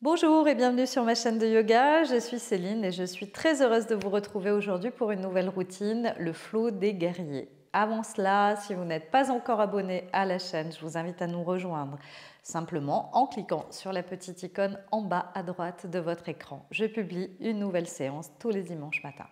Bonjour et bienvenue sur ma chaîne de yoga, je suis Céline et je suis très heureuse de vous retrouver aujourd'hui pour une nouvelle routine, le flow des guerriers. Avant cela, si vous n'êtes pas encore abonné à la chaîne, je vous invite à nous rejoindre simplement en cliquant sur la petite icône en bas à droite de votre écran. Je publie une nouvelle séance tous les dimanches matins.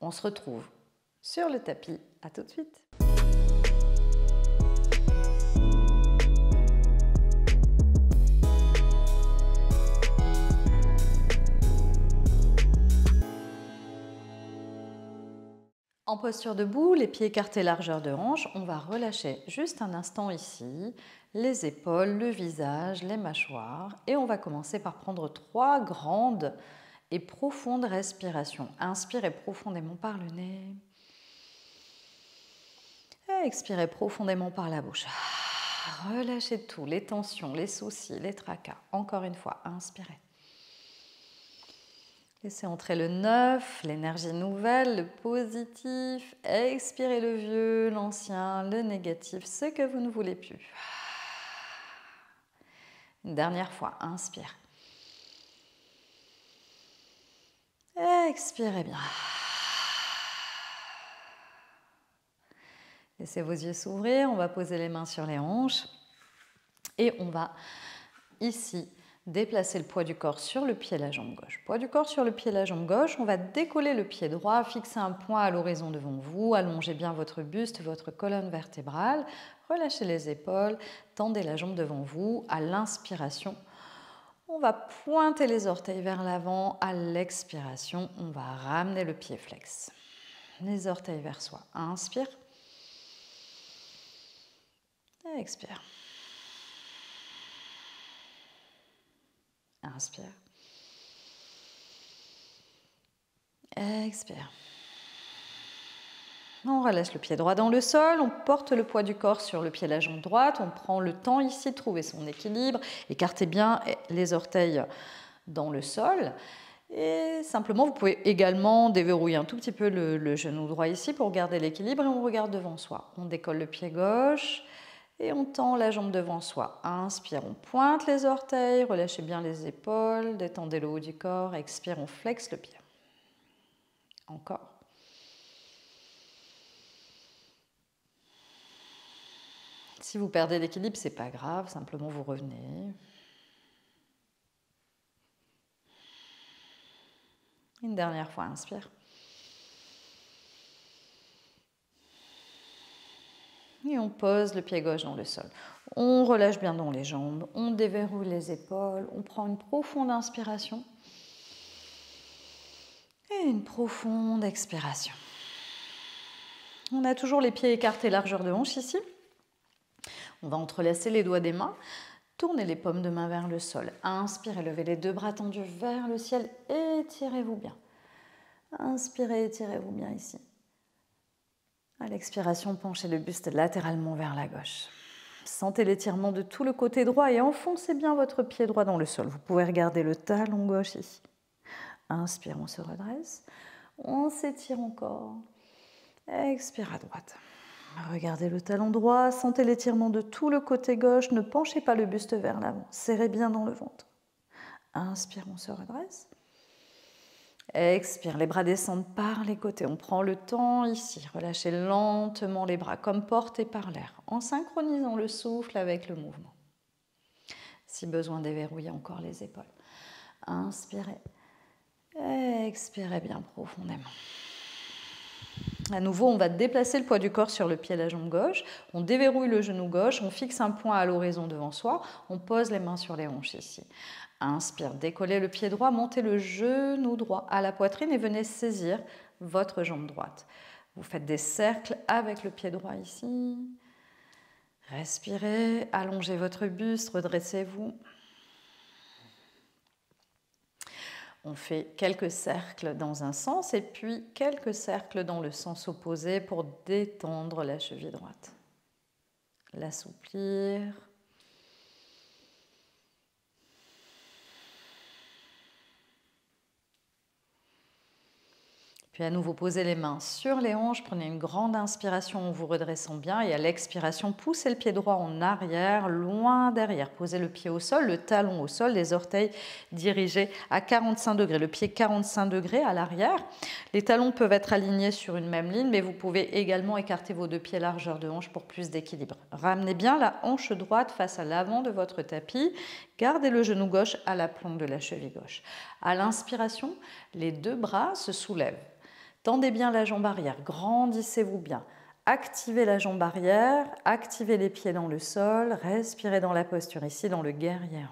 On se retrouve sur le tapis, à tout de suite. En posture debout, les pieds écartés largeur de hanche, on va relâcher juste un instant ici, les épaules, le visage, les mâchoires et on va commencer par prendre 3 grandes et profondes respirations. Inspirez profondément par le nez. Et expirez profondément par la bouche. Relâchez tout, les tensions, les soucis, les tracas. Encore une fois, inspirez. Laissez entrer le neuf, l'énergie nouvelle, le positif. Expirez le vieux, l'ancien, le négatif, ce que vous ne voulez plus. Une dernière fois, inspire. Expirez bien. Laissez vos yeux s'ouvrir, on va poser les mains sur les hanches et on va ici déplacer le poids du corps sur le pied et la jambe gauche. Poids du corps sur le pied et la jambe gauche, on va décoller le pied droit, fixer un point à l'horizon devant vous, allongez bien votre buste, votre colonne vertébrale, relâchez les épaules, tendez la jambe devant vous. À l'inspiration, on va pointer les orteils vers l'avant. À l'expiration, on va ramener le pied flex. Les orteils vers soi. Inspire. Expire. Inspire. Expire. On relâche le pied droit dans le sol, on porte le poids du corps sur le pied et la jambe droite, on prend le temps ici de trouver son équilibre, écartez bien les orteils dans le sol. Et simplement, vous pouvez également déverrouiller un tout petit peu le genou droit ici pour garder l'équilibre et on regarde devant soi. On décolle le pied gauche et on tend la jambe devant soi. Inspire, on pointe les orteils, relâchez bien les épaules, détendez le haut du corps. Expire, on flexe le pied. Encore. Si vous perdez l'équilibre, ce n'est pas grave, simplement vous revenez. Une dernière fois, inspire. Et on pose le pied gauche dans le sol. On relâche bien dans les jambes, on déverrouille les épaules, on prend une profonde inspiration et une profonde expiration. On a toujours les pieds écartés largeur de hanche ici. On va entrelacer les doigts des mains, tournez les paumes de main vers le sol. Inspirez, levez les deux bras tendus vers le ciel, étirez-vous bien. Inspirez, étirez-vous bien ici. À l'expiration, penchez le buste latéralement vers la gauche. Sentez l'étirement de tout le côté droit et enfoncez bien votre pied droit dans le sol. Vous pouvez regarder le talon gauche ici. Inspire, on se redresse. On s'étire encore. Expire à droite. Regardez le talon droit, sentez l'étirement de tout le côté gauche. Ne penchez pas le buste vers l'avant. Serrez bien dans le ventre. Inspire, on se redresse. Expire, les bras descendent par les côtés. On prend le temps ici. Relâchez lentement les bras comme portés par l'air, en synchronisant le souffle avec le mouvement. Si besoin, déverrouillez encore les épaules. Inspirez. Expirez bien profondément. À nouveau, on va déplacer le poids du corps sur le pied et la jambe gauche. On déverrouille le genou gauche. On fixe un point à l'horizon devant soi. On pose les mains sur les hanches ici. Inspire, décollez le pied droit, montez le genou droit à la poitrine et venez saisir votre jambe droite. Vous faites des cercles avec le pied droit ici. Respirez, allongez votre buste, redressez-vous. On fait quelques cercles dans un sens et puis quelques cercles dans le sens opposé pour détendre la cheville droite. L'assouplir. Puis à nouveau, posez les mains sur les hanches, prenez une grande inspiration en vous redressant bien et à l'expiration, poussez le pied droit en arrière, loin derrière. Posez le pied au sol, le talon au sol, les orteils dirigés à 45 degrés, le pied 45 degrés à l'arrière. Les talons peuvent être alignés sur une même ligne, mais vous pouvez également écarter vos deux pieds largeur de hanche pour plus d'équilibre. Ramenez bien la hanche droite face à l'avant de votre tapis. Gardez le genou gauche à la plante de la cheville gauche. À l'inspiration, les deux bras se soulèvent. Tendez bien la jambe arrière, grandissez-vous bien. Activez la jambe arrière, activez les pieds dans le sol, respirez dans la posture ici, dans le guerrier.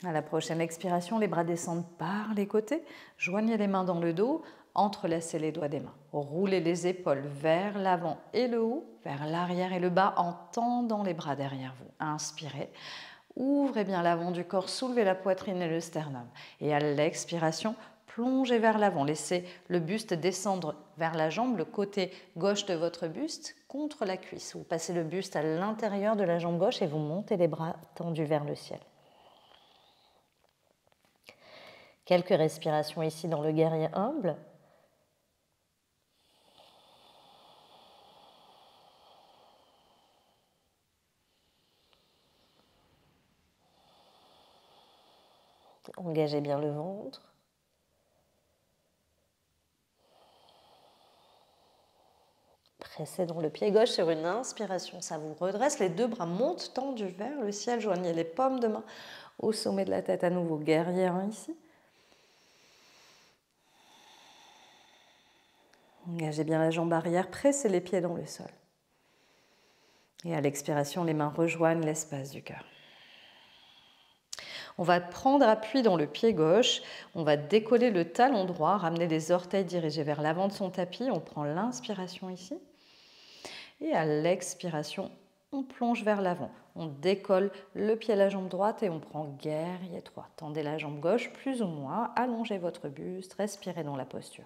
À la prochaine expiration, les bras descendent par les côtés. Joignez les mains dans le dos, entrelacez les doigts des mains. Roulez les épaules vers l'avant et le haut, vers l'arrière et le bas en tendant les bras derrière vous. Inspirez. Ouvrez bien l'avant du corps, soulevez la poitrine et le sternum. Et à l'expiration, plongez vers l'avant. Laissez le buste descendre vers la jambe, le côté gauche de votre buste contre la cuisse. Vous passez le buste à l'intérieur de la jambe gauche et vous montez les bras tendus vers le ciel. Quelques respirations ici dans le guerrier humble. Engagez bien le ventre. Pressez dans le pied gauche sur une inspiration, ça vous redresse. Les deux bras montent tendus vers le ciel. Joignez les paumes de main au sommet de la tête à nouveau. Guerrier 1 ici. Engagez bien la jambe arrière, pressez les pieds dans le sol. Et à l'expiration, les mains rejoignent l'espace du cœur. On va prendre appui dans le pied gauche, on va décoller le talon droit, ramener les orteils dirigés vers l'avant de son tapis. On prend l'inspiration ici. Et à l'expiration, on plonge vers l'avant. On décolle le pied à la jambe droite et on prend guerrier 3. Tendez la jambe gauche plus ou moins, allongez votre buste, respirez dans la posture.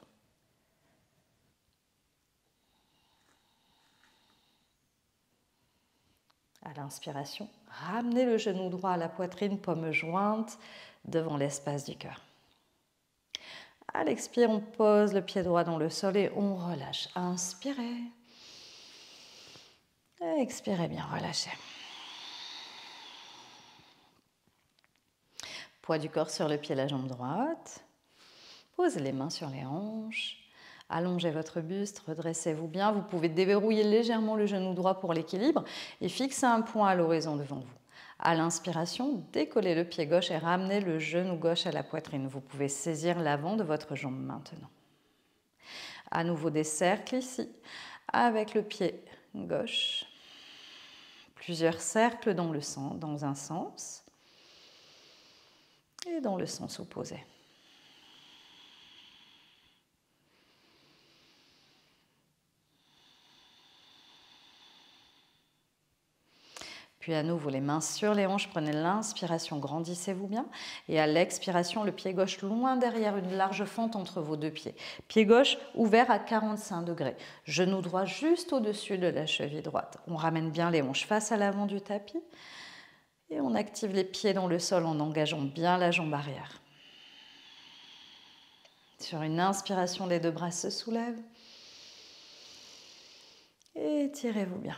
À l'inspiration, ramenez le genou droit à la poitrine, paume jointe devant l'espace du cœur. À l'expire, on pose le pied droit dans le sol et on relâche. Inspirez. Expirez bien, relâchez. Poids du corps sur le pied, la jambe droite. Posez les mains sur les hanches. Allongez votre buste, redressez-vous bien. Vous pouvez déverrouiller légèrement le genou droit pour l'équilibre et fixer un point à l'horizon devant vous. À l'inspiration, décollez le pied gauche et ramenez le genou gauche à la poitrine. Vous pouvez saisir l'avant de votre jambe maintenant. À nouveau des cercles ici, avec le pied gauche. Plusieurs cercles dans un sens et dans le sens opposé. Puis à nouveau, les mains sur les hanches, prenez l'inspiration, grandissez-vous bien. Et à l'expiration, le pied gauche loin derrière, une large fente entre vos deux pieds. Pied gauche ouvert à 45 degrés. Genou droit juste au-dessus de la cheville droite. On ramène bien les hanches face à l'avant du tapis. Et on active les pieds dans le sol en engageant bien la jambe arrière. Sur une inspiration, les deux bras se soulèvent. Étirez-vous bien.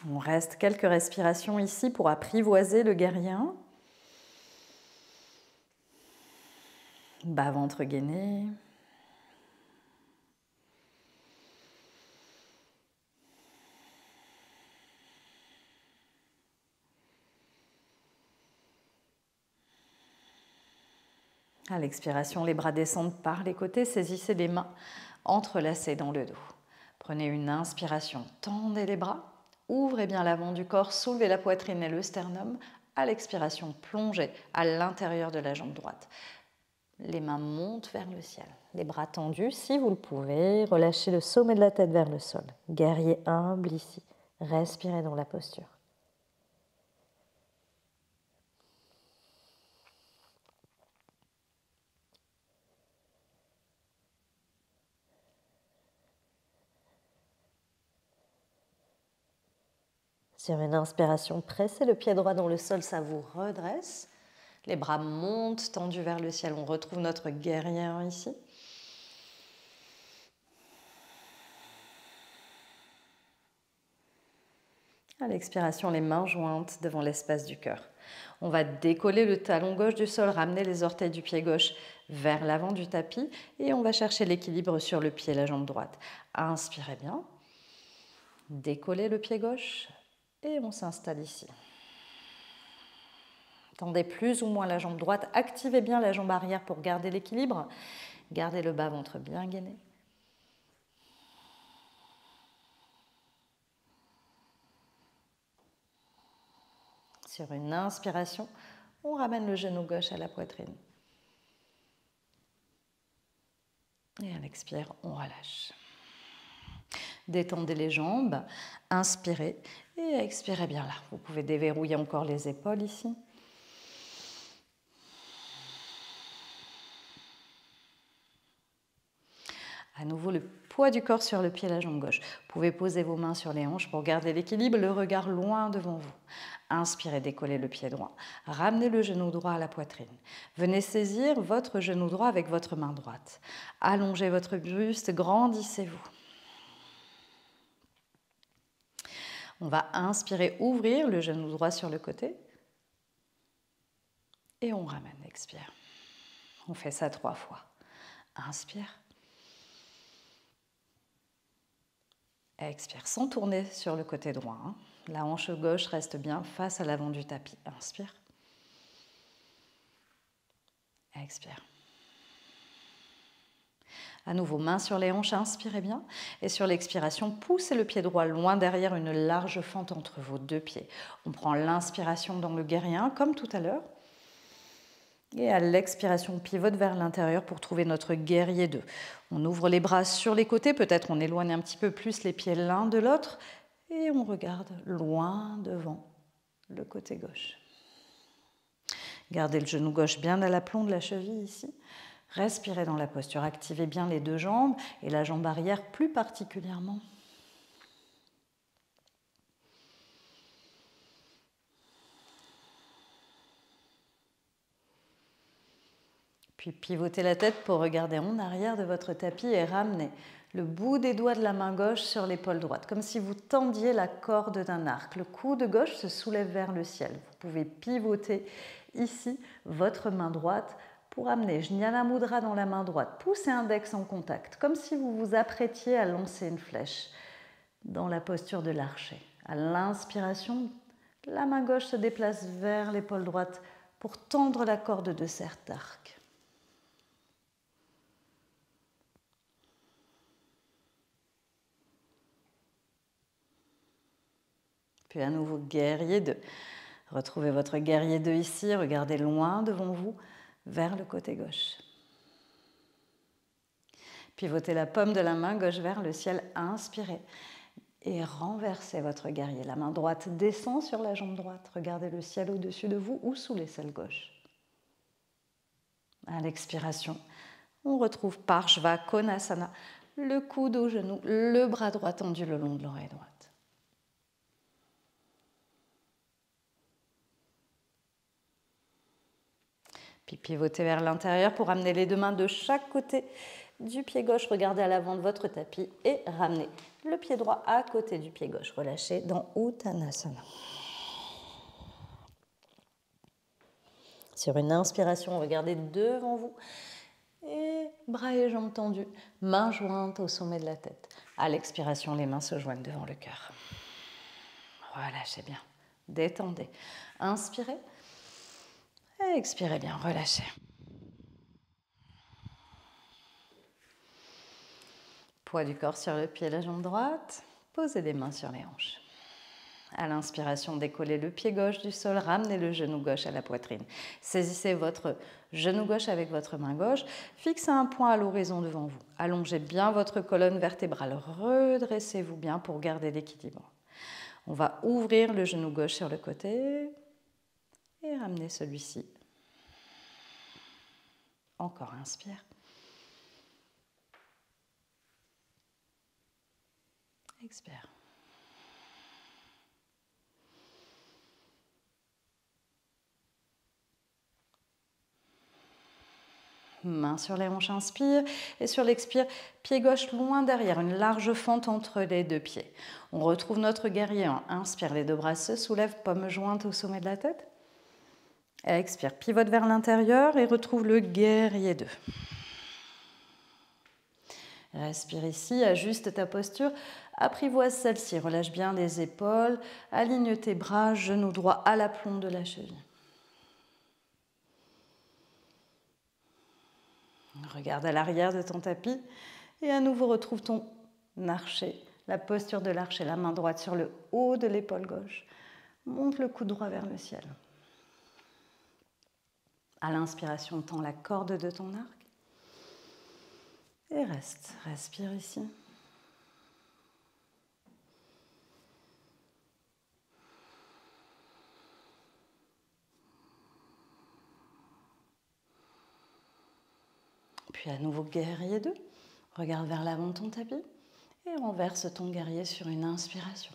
On reste quelques respirations ici pour apprivoiser le guerrier 1. Bas-ventre gainé. À l'expiration, les bras descendent par les côtés. Saisissez les mains entrelacées dans le dos. Prenez une inspiration, tendez les bras. Ouvrez bien l'avant du corps, soulevez la poitrine et le sternum. À l'expiration, plongez à l'intérieur de la jambe droite. Les mains montent vers le ciel. Les bras tendus, si vous le pouvez. Relâchez le sommet de la tête vers le sol. Guerrier humble ici. Respirez dans la posture. Sur une inspiration, pressez le pied droit dans le sol, ça vous redresse. Les bras montent, tendus vers le ciel. On retrouve notre guerrière ici. À l'expiration, les mains jointes devant l'espace du cœur. On va décoller le talon gauche du sol, ramener les orteils du pied gauche vers l'avant du tapis et on va chercher l'équilibre sur le pied, la jambe droite. Inspirez bien. Décollez le pied gauche et on s'installe ici. Tendez plus ou moins la jambe droite. Activez bien la jambe arrière pour garder l'équilibre. Gardez le bas-ventre bien gainé. Sur une inspiration, on ramène le genou gauche à la poitrine. Et à l'expire, on relâche. Détendez les jambes, inspirez et expirez bien là. Vous pouvez déverrouiller encore les épaules ici. À nouveau, le poids du corps sur le pied et la jambe gauche. Vous pouvez poser vos mains sur les hanches pour garder l'équilibre, le regard loin devant vous. Inspirez, décollez le pied droit. Ramenez le genou droit à la poitrine. Venez saisir votre genou droit avec votre main droite. Allongez votre buste, grandissez-vous. On va inspirer, ouvrir le genou droit sur le côté. Et on ramène, expire. On fait ça 3 fois. Inspire. Expire, sans tourner sur le côté droit. La hanche gauche reste bien face à l'avant du tapis. Inspire. Expire. À nouveau, main sur les hanches, inspirez bien. Et sur l'expiration, poussez le pied droit loin derrière, une large fente entre vos 2 pieds. On prend l'inspiration dans le guerrier 1, comme tout à l'heure. Et à l'expiration, on pivote vers l'intérieur pour trouver notre guerrier 2. On ouvre les bras sur les côtés, peut-être on éloigne un petit peu plus les pieds l'un de l'autre. Et on regarde loin devant le côté gauche. Gardez le genou gauche bien à l'aplomb de la cheville ici. Respirez dans la posture, activez bien les 2 jambes et la jambe arrière plus particulièrement. Puis pivotez la tête pour regarder en arrière de votre tapis et ramenez le bout des doigts de la main gauche sur l'épaule droite, comme si vous tendiez la corde d'un arc. Le coude gauche se soulève vers le ciel. Vous pouvez pivoter ici votre main droite pour amener Jnana Mudra dans la main droite. Poussez index en contact, comme si vous vous apprêtiez à lancer une flèche dans la posture de l'archer. À l'inspiration, la main gauche se déplace vers l'épaule droite pour tendre la corde de cet arc. Puis à nouveau, guerrier 2. Retrouvez votre guerrier 2 ici, regardez loin devant vous, vers le côté gauche. Pivotez la paume de la main gauche vers le ciel, inspirez et renversez votre guerrier. La main droite descend sur la jambe droite, regardez le ciel au-dessus de vous ou sous l'aisselle gauche. À l'expiration, on retrouve Parshva Konasana, le coude au genou, le bras droit tendu le long de l'oreille droite. Puis pivotez vers l'intérieur pour amener les 2 mains de chaque côté du pied gauche. Regardez à l'avant de votre tapis et ramenez le pied droit à côté du pied gauche. Relâchez dans Uttanasana. Sur une inspiration, regardez devant vous. Et bras et jambes tendus, mains jointes au sommet de la tête. À l'expiration, les mains se joignent devant le cœur. Relâchez bien. Détendez. Inspirez. Et expirez bien, relâchez. Poids du corps sur le pied et la jambe droite. Posez les mains sur les hanches. À l'inspiration, décollez le pied gauche du sol, ramenez le genou gauche à la poitrine. Saisissez votre genou gauche avec votre main gauche. Fixez un point à l'horizon devant vous. Allongez bien votre colonne vertébrale. Redressez-vous bien pour garder l'équilibre. On va ouvrir le genou gauche sur le côté et ramener celui-ci. Encore, inspire. Expire. Main sur les hanches, inspire. Et sur l'expire, pied gauche loin derrière, une large fente entre les deux pieds. On retrouve notre guerrier 1. Inspire, les deux bras se soulèvent, paume jointe au sommet de la tête. Expire, pivote vers l'intérieur et retrouve le guerrier 2. Respire ici, ajuste ta posture, apprivoise celle-ci, relâche bien les épaules, aligne tes bras, genoux droits à l'aplomb de la cheville. Regarde à l'arrière de ton tapis et à nouveau retrouve ton archer, la posture de l'archer, la main droite sur le haut de l'épaule gauche. Monte le coude droit vers le ciel. À l'inspiration, tends la corde de ton arc. Et reste, respire ici. Puis à nouveau guerrier 2. Regarde vers l'avant de ton tapis et renverse ton guerrier sur une inspiration.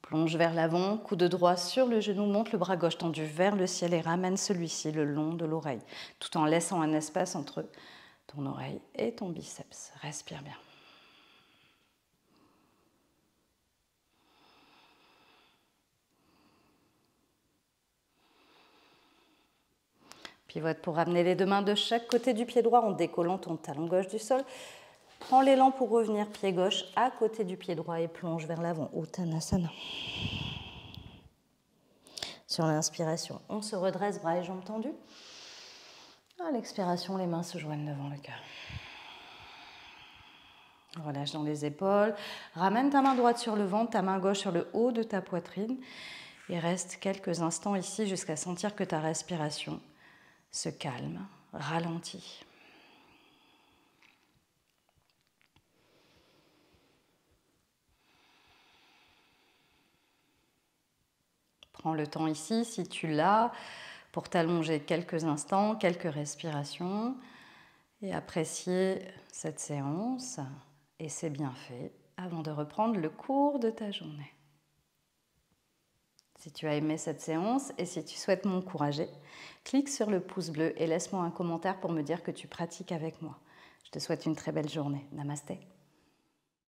Plonge vers l'avant, coude droit sur le genou, monte le bras gauche tendu vers le ciel et ramène celui-ci le long de l'oreille, tout en laissant un espace entre ton oreille et ton biceps. Respire bien. Pivote pour ramener les deux mains de chaque côté du pied droit en décollant ton talon gauche du sol. Prends l'élan pour revenir pied gauche à côté du pied droit et plonge vers l'avant, Uttanasana. Sur l'inspiration, on se redresse, bras et jambes tendus. À l'expiration, les mains se joignent devant le cœur. Relâche dans les épaules. Ramène ta main droite sur le ventre, ta main gauche sur le haut de ta poitrine. Et reste quelques instants ici jusqu'à sentir que ta respiration se calme, ralentit. Prends le temps ici, si tu l'as, pour t'allonger quelques instants, quelques respirations et apprécier cette séance et ses bienfaits avant de reprendre le cours de ta journée. Si tu as aimé cette séance et si tu souhaites m'encourager, clique sur le pouce bleu et laisse-moi un commentaire pour me dire que tu pratiques avec moi. Je te souhaite une très belle journée. Namasté.